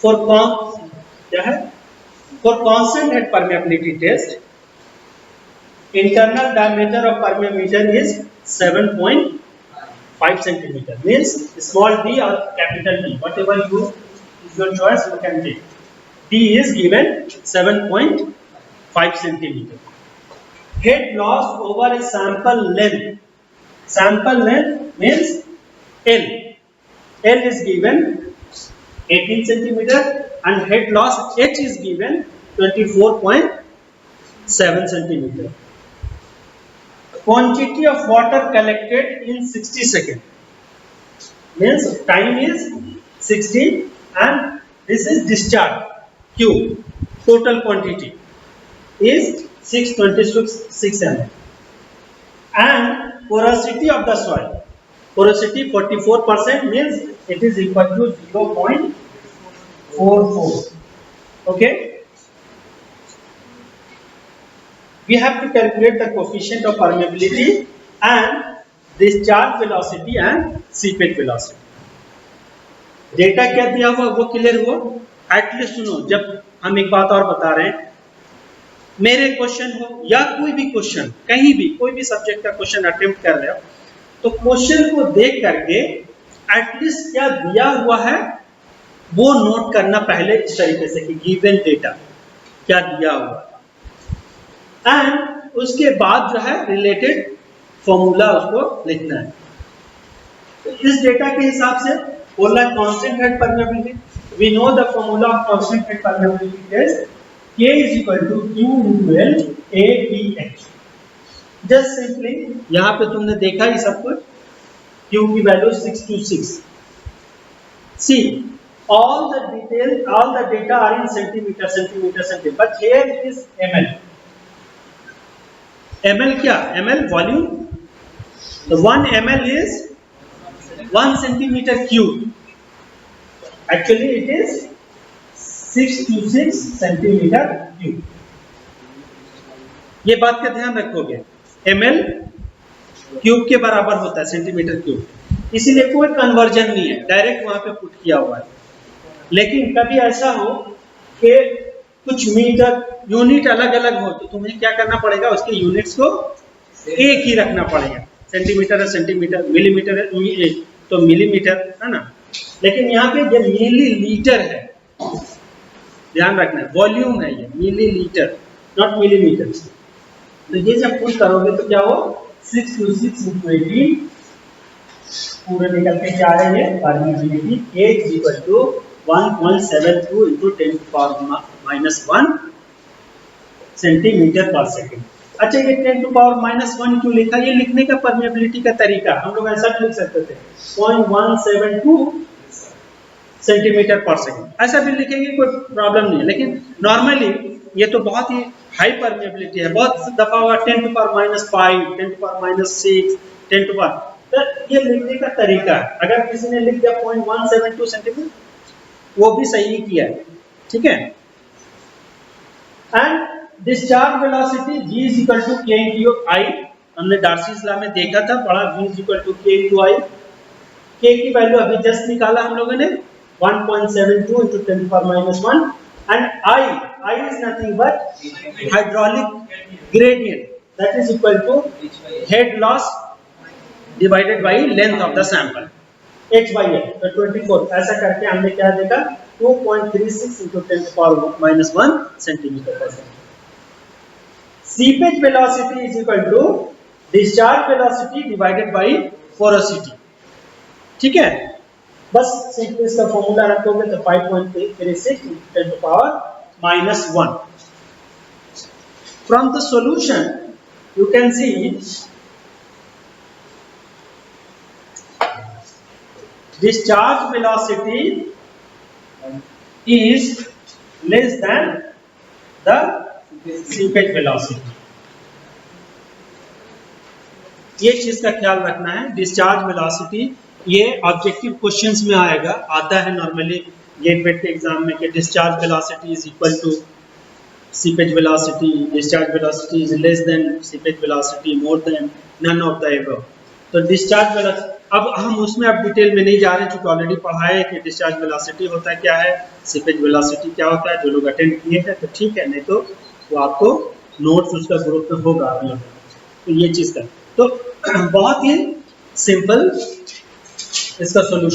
For क्या है, for constant head permeability test internal diameter of permeameter is 7.5 centimeter, means small d or capital D, whatever you is your choice you can take. D is given 7.5 centimeter. Head loss over a sample length. Sample length means L. L is given 18 centimeter and head loss H is given 24.7 centimeter. Quantity of water collected in 60 seconds, means time is 60 and this is discharge Q. Total quantity is 626 ml. And porosity of the soil, porosity 44%, means it is equal to 0.44. Okay. We have to calculate the coefficient of permeability and discharge velocity and seepage velocity. Data क्या दिया हुआ वो clear हुआ? At least सुनो, जब हम एक बात और बता रहे हैं, मेरे क्वेश्चन हो या कोई भी क्वेश्चन, कहीं भी कोई भी सब्जेक्ट का क्वेश्चन अटेम्प्ट कर रहे हो, तो क्वेश्चन को देख करके एटलीस्ट क्या दिया हुआ है वो नोट करना पहले इस तरीके से कि गिवन डेटा क्या दिया हुआ है, एंड उसके बाद जो है रिलेटेड फॉर्मूला उसको लिखना है. तो इस डेटा के हिसाब से बोलना है constant head permeability. We know the formula of constant head permeability test, K is equal to Q into L ADH. Just simply यहाँ पे तुमने देखा ही सब कुछ, Q की value 626. See, all the data are in centimeter, but here is ml. ml क्या? ml volume. तो 1 ml is 1 centimeter cube. Actually it is 626 centimeter cube. ये बात का ध्यान रखोगे, ml क्यूब के बराबर होता है सेंटीमीटर क्यूब, इसीलिए कोई कन्वर्जन नहीं है, डायरेक्ट वहां पे पुट किया हुआ है. लेकिन कभी ऐसा हो कि कुछ मीटर यूनिट अलग अलग हो तो तुम्हें क्या करना पड़ेगा, उसके यूनिट्स को एक ही रखना पड़ेगा. सेंटीमीटर है सेंटीमीटर, मिलीमीटर है तो मिलीमीटर, है ना. लेकिन यहाँ पे ये मिलीलीटर है, ध्यान रखना है, वॉल्यूम है ये, मिलीलीटर नॉट मिलीमीटर. तो ये जब पुट करोगे तो क्या हो, 626 into 18 पूरे निकल के क्या आ रहे हैं, permeability H equal to 1.72 into 10 to power -1 centimetre पर सेकेंड. अच्छा, ये 10 to power -1 क्यों लिखा? ये लिखने का परमेबिलिटी का तरीका, हम लोग ऐसा भी लिख सकते थे 0.172 सेंटीमीटर पर सेकेंड, ऐसा भी लिखेंगे, कोई प्रॉब्लम नहीं है. लेकिन नॉर्मली ये तो बहुत ही हाई परमेबिलिटी है, बहुत दफा हुआ 10 to power -5, 10 to power -6, 10 to power, तो ये लिखने का तरीका है. अगर किसी ने लिख दिया 0.172 सेंटीमीटर, वो भी सही किया है, ठीक है. And discharge velocity G is equal to K into I, हमने डार्सीज लॉ में देखा था, पढ़ा, V is equal to K into I. K की वैल्यू अभी जस्ट निकाला हम लोगों ने 1.72 into 10 to power -1, and I is nothing but hydraulic gradient, that is equal to head loss divided by length of the sample, H by L, तो 24. ऐसा करके हमने क्या देखा, 2.36 into 10 to power -1 सेंटीमीटर पर second. Seepage velocity is equal to discharge velocity divided by porosity. ठीक है, बस सिंपली इसका फॉर्मूला रखोगे तो 5.36 into 10 to power -1. From the solution you can see discharge velocity is less than the seepage velocity. ये चीज का ख्याल रखना है. डिस्चार्ज वेलोसिटी ये ऑब्जेक्टिव क्वेश्चंस में आएगा, आता है नॉर्मली गेट वेट के एग्जाम में कि discharge velocity is equal to seepage velocity, discharge velocity is less than seepage velocity, more than, none of the above. तो डिस्चार्ज वेलोसिटी, अब हम उसमें अब डिटेल में नहीं जा रहे, चूंकि ऑलरेडी पढ़ा है कि डिस्चार्ज वेलोसिटी होता क्या है, सीपेज वेलोसिटी क्या होता है। जो लोग अटेंड किए हैं तो ठीक है, नहीं तो वो आपको नोट्स उसका ग्रुप में होगा अवेलेबल। तो ये चीज का तो बहुत ही सिंपल इसका सोल्यूशन